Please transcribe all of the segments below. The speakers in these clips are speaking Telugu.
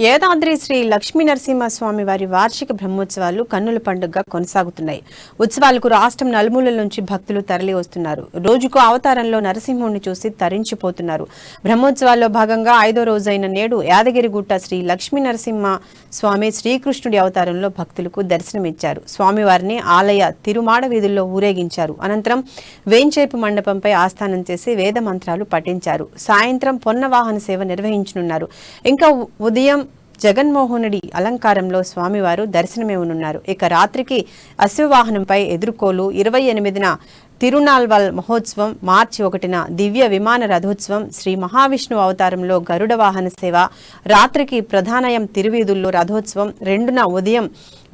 యాదాద్రి శ్రీ లక్ష్మీ నరసింహస్వామి వారి వార్షిక బ్రహ్మోత్సవాలు కన్నుల పండుగగా కొనసాగుతున్నాయి. ఉత్సవాలకు రాష్ట్రం నలుమూలల నుంచి భక్తులు తరలి వస్తున్నారు. రోజుకు అవతారంలో నరసింహుణ్ణి చూసి తరించిపోతున్నారు. బ్రహ్మోత్సవాల్లో భాగంగా 5వ రోజైన నేడు యాదగిరిగుట్ట శ్రీ లక్ష్మీ నరసింహ స్వామి శ్రీకృష్ణుడి అవతారంలో భక్తులకు దర్శనమిచ్చారు. స్వామివారిని ఆలయ తిరుమాడ వీధుల్లో ఊరేగించారు. అనంతరం వేంచేపు మండపంపై ఆస్థానం చేసి వేద మంత్రాలు పఠించారు. సాయంత్రం పొన్న వాహన సేవ నిర్వహించనున్నారు. ఇంకా ఉదయం జగన్మోహనుడి అలంకారంలో స్వామివారు దర్శనమివ్వనున్నారు. ఇక రాత్రికి అశ్వవాహనంపై ఎదుర్కోలు, 28న తిరునాల్వల్ మహోత్సవం, మార్చి 1న దివ్య విమాన రథోత్సవం, శ్రీ మహావిష్ణు అవతారంలో గరుడ వాహన సేవ, రాత్రికి ప్రధానయం తిరువీధుల్లో రథోత్సవం, 2న ఉదయం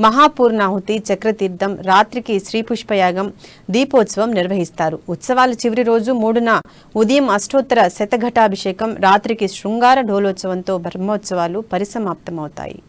మహాపూర్ణాహుతి చక్రతీర్థం, రాత్రికి శ్రీపుష్పయాగం, దీపోత్సవం నిర్వహిస్తారు. ఉత్సవాల చివరి రోజు 3న ఉదయం అష్టోత్తర శతఘటాభిషేకం, రాత్రికి శృంగార డోలోత్సవంతో బ్రహ్మోత్సవాలు పరిసమాప్తమవుతాయి.